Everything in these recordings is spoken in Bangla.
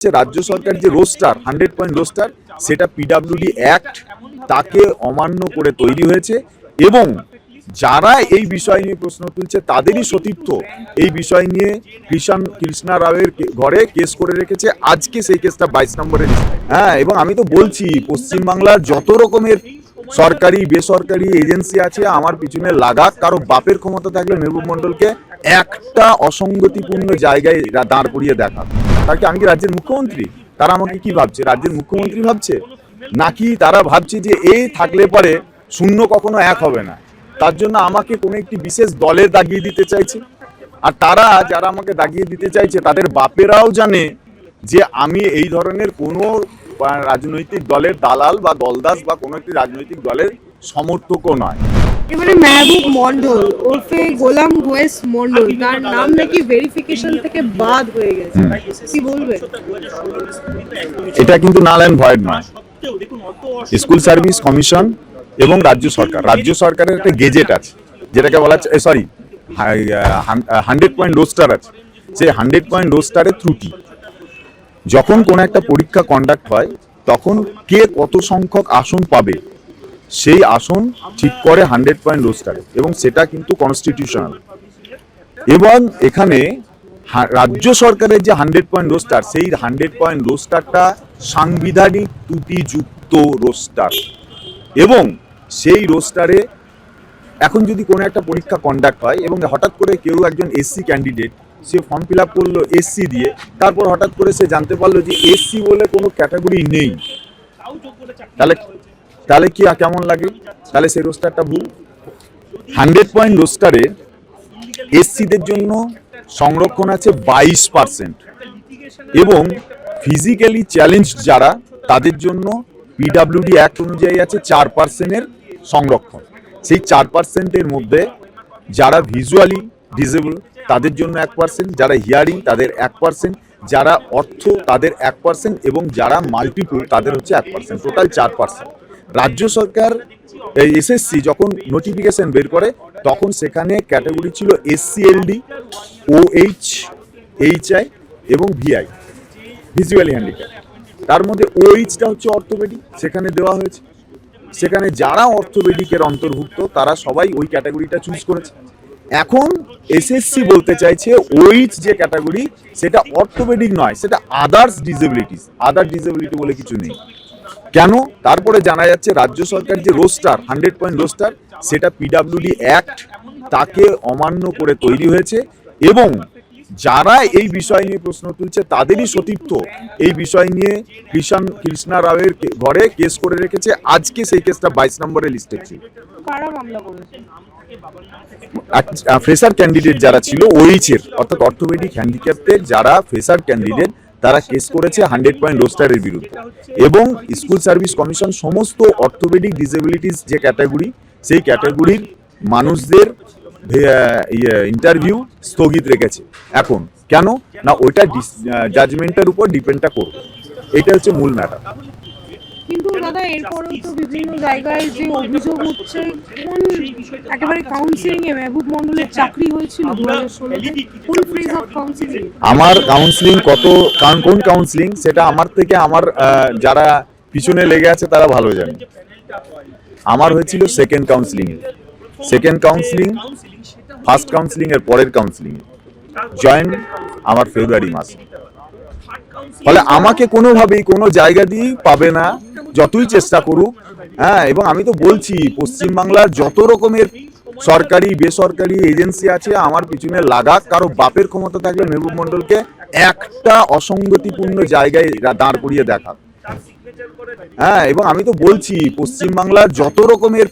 রাজ্য সরকার যে রোস্টার 100 পয়েন্ট রোস্টার সেটা পিডব্লিউডি অ্যাক্ট তাকে অমান্য করে তৈরি হয়েছে এবং যারা এই বিষয় নিয়ে প্রশ্ন তুলছে তাদেরই সতীর্থ এই বিষয় নিয়ে কৃষ্ণা রাওয়ের ঘরে কেস করে রেখেছে। আজকে সেই কেসটা 22 নম্বরে। হ্যাঁ, এবং আমি তো বলছি পশ্চিমবাংলার যত রকমের সরকারি বেসরকারি এজেন্সি আছে আমার পিছনে লাগাক। কারো বাপের ক্ষমতা থাকলে মেহবুব মন্ডলকে একটা অসঙ্গতিপূর্ণ জায়গায় দাঁড় করিয়ে দেখা। তাকে আমি কি রাজ্যের মুখ্যমন্ত্রী? তারা আমাকে কি ভাবছে, রাজ্যের মুখ্যমন্ত্রী ভাবছে? নাকি তারা ভাবছে যে এই থাকলে পরে শূন্য কখনো এক হবে না, তার জন্য আমাকে কোনো একটি বিশেষ দলে দাগিয়ে দিতে চাইছে? আর তারা যারা আমাকে দাগিয়ে দিতে চাইছে তাদের বাপেরাও জানে যে আমি এই ধরনের কোনো রাজনৈতিক দলের দালাল বা দলদাস বা কোনো একটি রাজনৈতিক দলের সমর্থকও নয়। এবারে মেহবুব মন্ডল ওরফে গোলাম গোয়েস মন্ডল, তার নাম নাকি ভেরিফিকেশন থেকে বাদ হয়ে গেছে, কি বলবে? এটা কিন্তু নাল অ্যান্ড ভয়েড নয়। স্কুল সার্ভিস কমিশন এবং রাজ্য সরকারের একটা গেজেট আছে যেটাকে বলা সরি 100 পয়েন্ট রোস্টার আছে। সেই 100 পয়েন্ট রোস্টারের ত্রুটি যখন কোনো একটা পরীক্ষা কন্ডাক্ট হয় তখন কে কত সংখ্যক আসন পাবে সেই আসন ঠিক করে 100 পয়েন্ট রোস্টারে, এবং সেটা কিন্তু কনস্টিটিউশনাল। এবং এখানে রাজ্য সরকারের যে 100 পয়েন্ট রোস্টার, সেই 100 পয়েন্ট রোস্টারটা সাংবিধানিক ত্রুটিযুক্ত রোস্টার। এবং সেই রোস্টারে এখন যদি কোনো একটা পরীক্ষা কন্ডাক্ট হয় এবং হঠাৎ করে কেউ একজন এসসি ক্যান্ডিডেট সে ফর্ম ফিল আপ করলো এসসি দিয়ে, তারপর হঠাৎ করে সে জানতে পারলো যে এসসি বলে কোনো ক্যাটাগরি নেই, তাহলে কি কেমন লাগে? তাহলে সেই রোস্টারটা ভুল। 100 পয়েন্ট রোস্টারে এসসিদের জন্য সংরক্ষণ আছে 22% এবং ফিজিক্যালি চ্যালেঞ্জ যারা তাদের জন্য পিডব্লিউডি অ্যাক্ট অনুযায়ী আছে 4%-এর সংরক্ষণ। সেই 4%-এর মধ্যে যারা ভিজুয়ালি ডিসেবল তাদের জন্য 1%, যারা হিয়ারিং তাদের 1%, যারা অর্থ তাদের 1% এবং যারা মাল্টিপল তাদের হচ্ছে 1%, টোটাল 4%। রাজ্য সরকার এসএসসি যখন নোটিফিকেশন বের করে তখন সেখানে ক্যাটাগরি ছিল এসসিএলডি, ওএইচ, এইচআই এবং ভিআই, ভিজুয়ালি হ্যান্ডিক্যাপ। তার মধ্যে ওএইচটা হচ্ছে অর্থোপেডিক, সেখানে দেওয়া হয়েছে। সেখানে যারা অর্থোপেডিকের অন্তর্ভুক্ত তারা সবাই ওই ক্যাটাগরিটা চুজ করেছে। এখন এসএসসি বলতে চাইছে ওইচ যে ক্যাটাগরি সেটা অর্থোপেডিক নয়, সেটা আদার্স ডিসেবিলিটিস। আদার ডিসেবিলিটি বলে কিছু নেই। কেন? তারপরে জানা যাচ্ছে রাজ্য সরকার যে রোস্টার 100 পয়েন্ট রোস্টার সেটা পিডব্লিউডি অ্যাক্ট তাকে অমান্য করে তৈরি হয়েছে এবং যারা এই বিষয় নিয়ে প্রশ্ন তুলছে তাদেরই সতীর্থ এই বিষয় নিয়ে কৃষ্ণা রাওয়ের ঘরে কেস করে রেখেছে। আজকে সেই কেসটা 22 নম্বরে লিস্টে ছিল। ফ্রেশার ক্যান্ডিডেট যারা ছিল ওইচের অর্থাৎ অর্থোপেডিক হ্যান্ডিক্যাপ্টের যারা ফ্রেশার ক্যান্ডিডেট তারা কেস করেছে 100 পয়েন্ট রোস্টারের বিরুদ্ধে। এবং স্কুল সার্ভিস কমিশন সমস্ত অর্থোপেডিক ডিসেবিলিটিস যে ক্যাটাগরি সেই ক্যাটাগরির মানুষদের ইন্টারভিউ স্থগিত রেখেছে। এখন কেন না ওইটা জাজমেন্টের উপর ডিপেন্ডটা করবে, এটা হচ্ছে মূল ম্যাটার। কিন্তু দাদা এরপরেও তো বিভিন্ন জায়গায় যে অভিযোগ উঠছে, কোন একেবারে কাউন্সিলিং এ মেহবুব মন্ডলের চাকরি হয়েছিল 2016-তে, কোন ফেজ অফ কাউন্সিলিং? আমার কাউন্সিলিং কোন কাউন্সিলিং সেটা আমার থেকে আমার যারা পিছনে লেগে আছে তারা ভালো জানে। আমার হয়েছিল সেকেন্ড কাউন্সিলিং, ফার্স্ট কাউন্সিলিং এর পরের কাউন্সিলিং জয়েন আমার ফেব্রুয়ারি মাসে। ফলে আমাকে কোনোভাবেই কোনো জায়গা দিয়েই পাবে না যতই চেষ্টা করুক। হ্যাঁ, এবং আমি তো বলছি পশ্চিমবাংলার যত রকমের সরকারি বেসরকারি এজেন্সি আছে আমার পিছনে লাগাক। কারো বাপের ক্ষমতা থাকলে মেহবুব মন্ডলকে একটা অসঙ্গতিপূর্ণ জায়গায় দাঁড় করিয়ে দেখা। হ্যাঁ, এবং আমি তো বলছি পশ্চিমবাংলার যত রকমের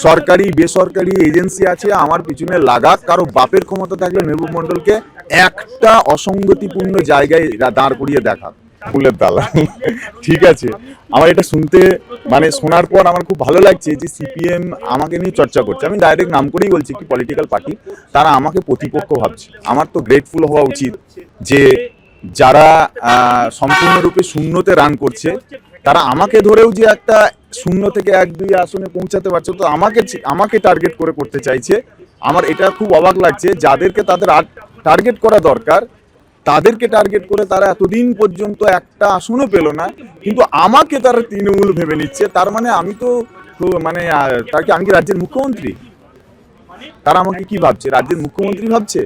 সরকারি বেসরকারি এজেন্সি আছে আমার পিছনে লাগাক। কারো বাপের ক্ষমতা থাকলে মেহবুব মন্ডলকে একটা অসঙ্গতিপূর্ণ জায়গায় দাঁড় করিয়ে দেখা। ফুলের তালা। ঠিক আছে, আমার এটা শোনার পর আমার খুব ভালো লাগছে যে সিপিএম আমাকে নিয়ে চর্চা করছে। আমি ডাইরেক্ট নাম করেই বলছি কি পলিটিক্যাল পার্টি, তারা আমাকে প্রতিপক্ষ ভাবছে। আমার তো গ্রেটফুল হওয়া উচিত যে যারা সম্পূর্ণরূপে শূন্যতে রান করছে তারা আমাকে ধরেও যে একটা 0 থেকে 1-2 আসনে পৌঁছাতে পারছে, তো আমাকে টার্গেট করতে চাইছে। আমার এটা খুব অবাক লাগছে। যাদেরকে তাদের টার্গেট করা দরকার তাদেরকে টার্গেট করে তারা এতদিন পর্যন্ত একটা আসনও পেল না, কিন্তু আমাকে তারা তৃণমূল ভেবে নিচ্ছে। তার মানে আমি তো মানে আমি কি রাজ্যের মুখ্যমন্ত্রী? তারা আমাকে কি ভাবছে, রাজ্যের মুখ্যমন্ত্রী ভাবছে?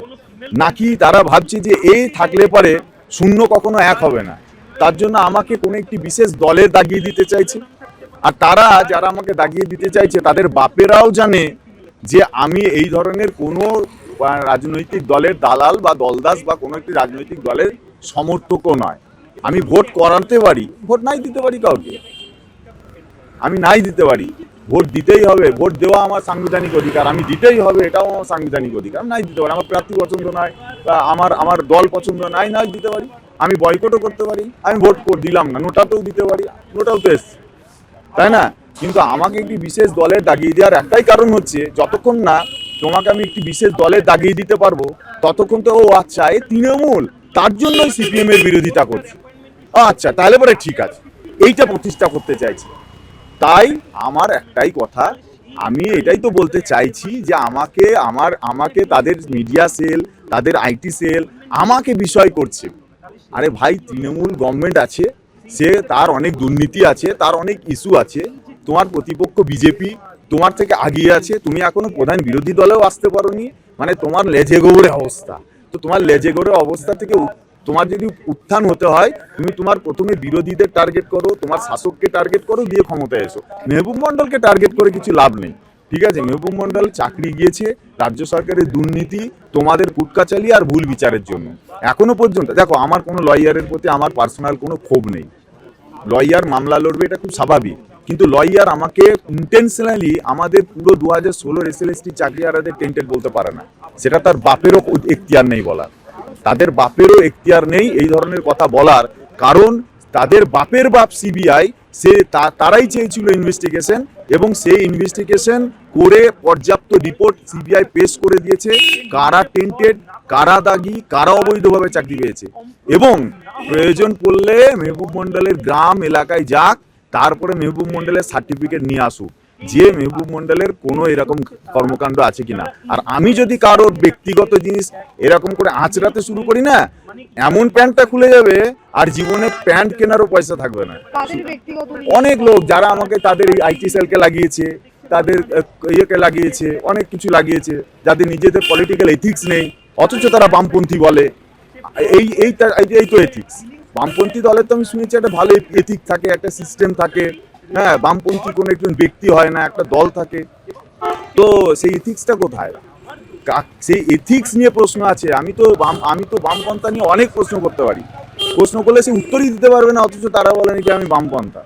নাকি তারা ভাবছে যে এই থাকলে পরে শূন্য কখনো এক হবে না, তার জন্য আমাকে কোনো একটি বিশেষ দলে দাগিয়ে দিতে চাইছে। আর তারা যারা আমাকে দাগিয়ে দিতে চাইছে তাদের বাপেরাও জানে যে আমি এই ধরনের কোনো রাজনৈতিক দলের দালাল বা দলদাস বা কোনো একটি রাজনৈতিক দলের সমর্থকও নয়। আমি ভোট করাতে পারি, ভোট নাই দিতে পারি কাউকে, আমি নাই দিতে পারি, ভোট দিতেই হবে, ভোট দেওয়া আমার সাংবিধানিক অধিকার, আমি দিতেই হবে, এটাও আমার সাংবিধানিক অধিকার। আমি নাই দিতে পারি, আমার প্রার্থী পছন্দ নয় বা আমার দল পছন্দ নাই, নাই দিতে পারি। আমি বয়কটও করতে পারি, আমি ভোট দিলাম না, নোটাতেও দিতে পারি, নোটাও তো এসছে, তাই না? কিন্তু আমাকে একটি বিশেষ দলে দাগিয়ে দেওয়ার একটাই কারণ হচ্ছে, যতক্ষণ না তোমাকে আমি একটি বিশেষ দলে দাগিয়ে দিতে পারবো ততক্ষণ তো ও আচ্ছা এই তৃণমূল তার জন্যই সিপিএম এর বিরোধিতা করছে, আচ্ছা তাহলে পরে ঠিক আছে, এইটা প্রতিষ্ঠা করতে চাইছি। তাই আমার একটাই কথা, আমি এটাই তো বলতে চাইছি যে আমাকে তাদের মিডিয়া সেল, তাদের আইটি সেল আমাকে বিষয় করছে। আরে ভাই, তৃণমূল গভর্নমেন্ট আছে, সে তার অনেক দুর্নীতি আছে, তার অনেক ইস্যু আছে। তোমার প্রতিপক্ষ বিজেপি তোমার থেকে আগিয়ে আছে, তুমি এখনো প্রধান বিরোধী দলেও আসতে পারোনি, মানে তোমার লেজে গোবরে অবস্থা। তো তোমার লেজে গোবরে অবস্থা থেকে তোমার যদি উত্থান হতে হয়, তুমি তোমার প্রথমে বিরোধীদের টার্গেট করো, তোমার শাসককে টার্গেট করো, দিয়ে ক্ষমতায় এসো। মেহবুব মন্ডলকে টার্গেট করে কিছু লাভ নেই, ঠিক আছে? মেহবুব মন্ডল চাকরি গিয়েছে রাজ্য সরকারের দুর্নীতি, তোমাদের কুটকাচালি আর ভুল বিচারের জন্য। এখনো পর্যন্ত দেখো, আমার কোনো লয়ারের প্রতি আমার পার্সোনাল কোনো ক্ষোভ নেই, লয়ার মামলা লড়বে, এটা খুব স্বাভাবিক। কিন্তু লয়ার আমাকে ইন্টেনশনালি আমাদের পুরো 2016 এসএলএসটি চাকরিহারাদের টেন্টেড বলতে পারে না, সেটা তার বাপেরও এখতিয়ার নেই বলার, তাদের বাপেরও এখতিয়ার নেই এই ধরনের কথা বলার। কারণ তাদের বাপের বাপ সিবিআই, সে তারাই চেয়েছিল ইনভেস্টিগেশন, এবং সেই ইনভেস্টিগেশন করে পর্যাপ্ত রিপোর্ট সিবিআই পেশ করে দিয়েছে, কারা টেন্টেড, কারা দাগি, কারা অবৈধভাবে চাকরি পেয়েছে। এবং প্রয়োজন পড়লে মেহবুব মন্ডলের গ্রাম এলাকায় যাক, তারপরে মেহবুব মন্ডলের সার্টিফিকেট নিয়ে আসুক যে মেহবুব মন্ডলের কোনো এরকম কর্মকাণ্ড আছে কিনা। আর আমি যদি কারোর ব্যক্তিগত জিনিস এরকম করে আঁচড়াতে শুরু করি না, এমন প্যান্টটা খুলে যাবে আর জীবনে প্যান্ট কেনারও পয়সা থাকবে না। অনেক লোক যারা আমাকে তাদের এই আইটি সেলকে লাগিয়েছে, তাদের ইয়েকে লাগিয়েছে, অনেক কিছু লাগিয়েছে, যাদের নিজেদের পলিটিক্যাল এথিক্স নেই, অথচ তারা বামপন্থী বলে। এই তো এথিক্স। বামপন্থী দলের তো আমি শুনেছি একটা ভালো এথিক থাকে, একটা সিস্টেম থাকে। হ্যাঁ, বামপন্থী কোনো একজন ব্যক্তি হয় না, একটা দল থাকে। তো সেই এথিক্সটা কোথায়? সেই এথিক্স নিয়ে প্রশ্ন আছে। আমি তো বামপন্থা নিয়ে অনেক প্রশ্ন করতে পারি, প্রশ্ন করলে সে উত্তরই দিতে পারবে না, অথচ তারা বলেন যে আমি বামপন্থা।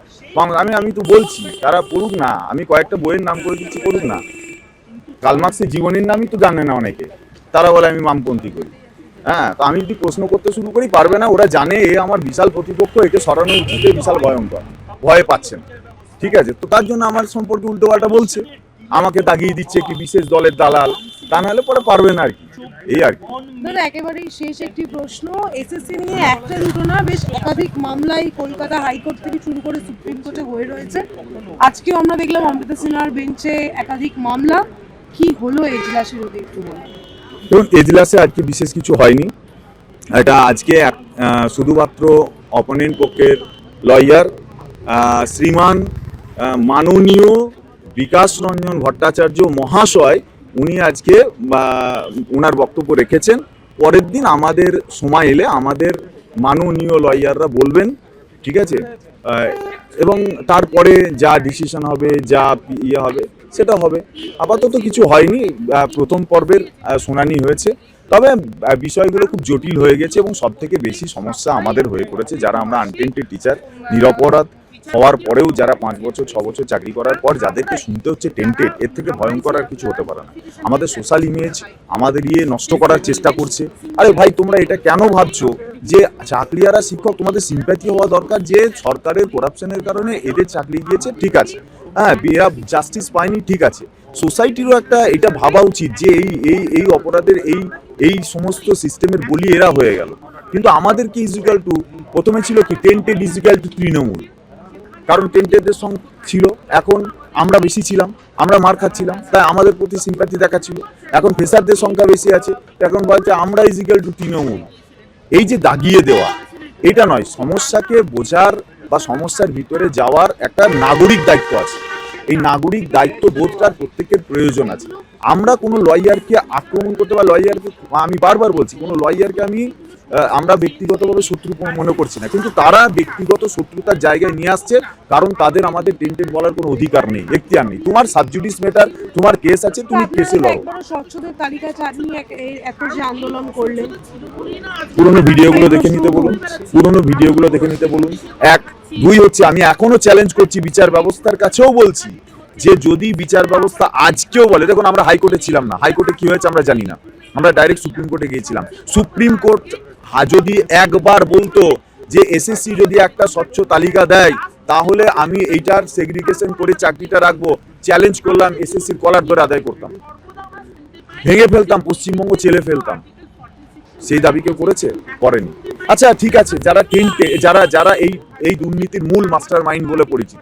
আমি তো বলছি তারা পড়ুক না, আমি কয়েকটা বইয়ের নাম করে দিচ্ছি, পড়ুক না। কার্ল মার্ক্সের জীবনীর নামই তো জানে না অনেকে, তারা বলে আমি বামপন্থী করি। হ্যাঁ, তো আমি যদি প্রশ্ন করতে শুরু করি, পারবে না। ওরা জানে এ আমার বিশাল প্রতিপক্ষ, একে সরানো উচিত, বিশাল ভয়ঙ্কর, ভয় পাচ্ছেন, ঠিক আছে? তো তার জন্য আমার সম্পর্কে উল্টোপাল্টা বলছে, আমাকে দাগিয়ে দিচ্ছে কি বিশেষ দলের দালাল, তা নাহলে পরে পারবে না আর কি, এই আর কি। দাদা, একেবারেই শেষ একটি প্রশ্ন। এসএসসি নিয়ে একটা দুটো না, বেশ একাধিক মামলায় কলকাতা হাইকোর্ট থেকে শুরু করে সুপ্রিম কোর্টে হয়ে রয়েছে। আজকেও আমরা দেখলাম অমৃতা সিনহার বেঞ্চে একাধিক মামলা। কি হলো এজলাসের ওদের একটু বলুন। দেখুন, এজলাসে আজকে বিশেষ কিছু হয়নি। এটা আজকে শুধুমাত্র অপোনেন্ট পক্ষের লয়ার শ্রীমান মাননীয় বিকাশ রঞ্জন ভট্টাচার্য মহাশয়, উনি আজকে ওনার বক্তব্য রেখেছেন। পরের দিন আমাদের সময় এলে আমাদের মাননীয় লয়াররা বলবেন, ঠিক আছে? এবং তারপরে যা ডিসিশন হবে, যা ইয়ে হবে সেটা হবে। আপাতত কিছু হয়নি, প্রথম পর্বের শুনানি হয়েছে। তবে বিষয়গুলো খুব জটিল হয়ে গেছে এবং সব থেকে বেশি সমস্যা আমাদের হয়ে পড়েছে, যারা আমরা আনটেন্টেড টিচার, নিরপরাধ হওয়ার পরেও যারা 5 বছর 6 বছর চাকরি করার পর যাদেরকে শুনতে হচ্ছে টেন্টেড, এর থেকে ভয়ঙ্কর আর কিছু হতে পারে না। আমাদের সোশ্যাল ইমেজ আমাদের নষ্ট করার চেষ্টা করছে। আরে ভাই, তোমরা এটা কেন ভাবছো যে চাকরিয়ারা শিক্ষক, তোমাদের সিম্প্যাথি হওয়া দরকার যে সরকারের করাপশনের কারণে এদের চাকরি গিয়েছে, ঠিক আছে, হ্যাঁ, এরা জাস্টিস পায়নি, ঠিক আছে। সোসাইটিরও একটা এটা ভাবা উচিত যে এই অপরাধের এই সমস্ত সিস্টেমের বলি এরা হয়ে গেল। কিন্তু আমাদের কি ইজিক্যাল টু, প্রথমে ছিল কি টেন্টেড ইজিক্যাল টু তৃণমূল, কারণ টেন্টেডদের সঙ্গে ছিল, এখন আমরা বেশি ছিলাম, আমরা মার খাচ্ছিলাম, তাই আমাদের প্রতি সিম্প্যাথি দেখাচ্ছিল। এখন ফেসারদের সংখ্যা বেশি আছে, এখন বলছে আমরা ইজিক্যাল টু তৃণমূল। এই যে দাগিয়ে দেওয়া, এটা নয়, সমস্যাকে বোঝার বা সমস্যার ভিতরে যাওয়ার একটা নাগরিক দায়িত্ব আছে। এই নাগরিক দায়িত্ব বোধটার প্রত্যেকের প্রয়োজন আছে। আমরা কোনো লয়ারকে আক্রমণ করতে বা লয়ারকে, আমি বারবার বলছি, কোনো লয়ারকে আমরা ব্যক্তিগতভাবে শত্রু মনে করছি না, কিন্তু তারা ব্যক্তিগত শত্রুতার জায়গায় নিয়ে আসছে, কারণ তাদের আমাদের টেন্টেড বলার কোনো অধিকার নেই, এখতিয়ার নেই। তোমার সাবজুডিস ম্যাটার, তোমার কেস আছে, তুমি কেসে লড়ো। স্বচ্ছদের তালিকা চালিয়ে এত যে আন্দোলন করলেন, পুরোনো ভিডিওগুলো দেখে নিতে বলুন, পুরোনো ভিডিওগুলো দেখে নিতে বলুন। এক, দুই হচ্ছে, আমি এখনো চ্যালেঞ্জ করছি বিচার ব্যবস্থার কাছেও বলছি যে যদি বিচার ব্যবস্থা আজকেও বলে, দেখুন আমরা হাইকোর্টে ছিলাম না, হাইকোর্টে কি হয়েছে আমরা জানি না, আমরা ডাইরেক্ট সুপ্রিম কোর্টে গিয়েছিলাম। সুপ্রিম কোর্ট যদি একবার বলতো যে এসএসসি যদি একটা স্বচ্ছ তালিকা দেয় তাহলে আমি এইটার সেগ্রিগেশন করে চাকরিটা রাখবো, চ্যালেঞ্জ করলাম, এসএসসির কলার ধরে আদায় করতাম, ভেঙে ফেলতাম, পশ্চিমবঙ্গ চেলে ফেলতাম। সেই দাবি কেউ করেছে? করেনি। আচ্ছা ঠিক আছে, যারা টেন্টে, যারা এই দুর্নীতির মূল মাস্টার মাইন্ড বলে পরিচিত,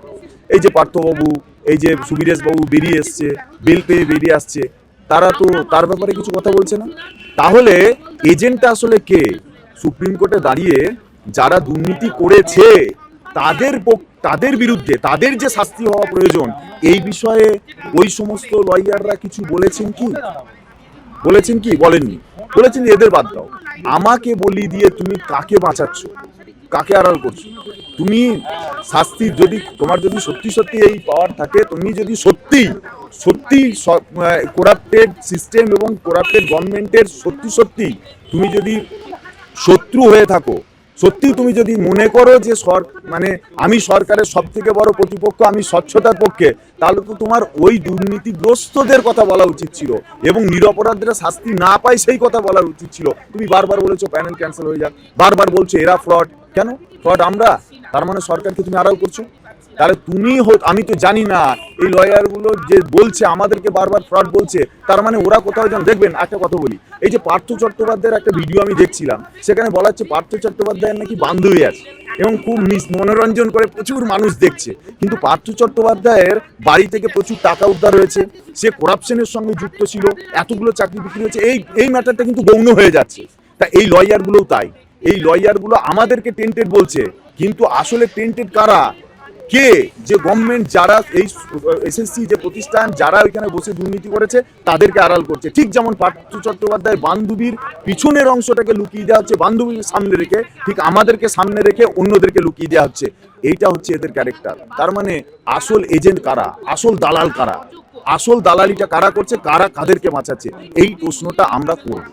এই যে পার্থবাবু, এই যে সুবীরেশ বাবু বেরিয়ে এসছে, বেল পেয়ে বেরিয়ে আসছে, তারা তো তার ব্যাপারে কিছু কথা বলছে না। তাহলে এজেন্টটা আসলে কে? সুপ্রিম কোর্টে দাঁড়িয়ে যারা দুর্নীতি করেছে তাদের বিরুদ্ধে তাদের যে শাস্তি হওয়া প্রয়োজন, এই বিষয়ে ওই সমস্ত লয়াররা কিছু বলেছেন কি? বলেননি। বলেছেন এদের বাদ দাও, আমাকে বলি দিয়ে তুমি কাকে বাঁচাচ্ছ, কাকে আড়াল করছো? তুমি শাস্তি, যদি তোমার যদি সত্যি সত্যি এই পাওয়ার থাকে, তুমি যদি সত্যি করাপ্টেড সিস্টেম এবং করাপ্টেড গভর্নমেন্টের সত্যি তুমি যদি শত্রু হয়ে থাকো, সত্যি তুমি যদি মনে করো যে আমি সরকারের সব থেকে বড় প্রতিপক্ষ, আমি স্বচ্ছতার পক্ষে, তাহলে তো তোমার ওই দুর্নীতিগ্রস্তদের কথা বলা উচিত ছিল এবং নিরপরাধীরা শাস্তি না পায় সেই কথা বলা উচিত ছিল। তুমি বারবার বলেছো প্যানেল ক্যান্সেল হয়ে যাক, বারবার বলছো এরা ফ্রড। কেন ফ্রড? আমরা, তার মানে সরকারকে তুমি আড়াল করছো। তাহলে আমি তো জানি না এই লয়ারগুলো যে বলছে আমাদেরকে বারবার ফ্রড বলছে, তার মানে ওরা কোথাও যেন, দেখবেন একটা কথা বলি, এই যে পার্থ চট্টোপাধ্যায়ের একটা ভিডিও আমি দেখছিলাম, সেখানে বলা হচ্ছে পার্থ চট্টোপাধ্যায়ের নাকি বান্ধবী আছে এবং খুব মনোরঞ্জন করে প্রচুর মানুষ দেখছে, কিন্তু পার্থ চট্টোপাধ্যায়ের বাড়ি থেকে প্রচুর টাকা উদ্ধার হয়েছে, সে করাপশনের সঙ্গে যুক্ত ছিল, এতগুলো চাকরি বিক্রি হয়েছে, এই ম্যাটারটা কিন্তু গৌণ হয়ে যাচ্ছে। তা এই লয়ারগুলোও তাই, এই লয়ারগুলো আমাদেরকে টেন্টেড বলছে, কিন্তু আসলে টেন্টেড কারা? কে? যে গভর্নমেন্ট, যারা এই এসএসসি যে প্রতিষ্ঠান, যারা ওইখানে বসে দুর্নীতি করেছে তাদেরকে আড়াল করছে। ঠিক যেমন পার্থ চট্টোপাধ্যায় বান্ধবীর পিছনের অংশটাকে লুকিয়ে দেওয়া হচ্ছে বান্ধবীর সামনে রেখে, ঠিক আমাদেরকে সামনে রেখে অন্যদেরকে লুকিয়ে দেওয়া হচ্ছে। এইটা হচ্ছে এদের ক্যারেক্টার। তার মানে আসল এজেন্ট কারা, আসল দালাল কারা, আসল দালালিটা কারা করছে, কারা কাদেরকে বাঁচাচ্ছে, এই প্রশ্নটা আমরা করব।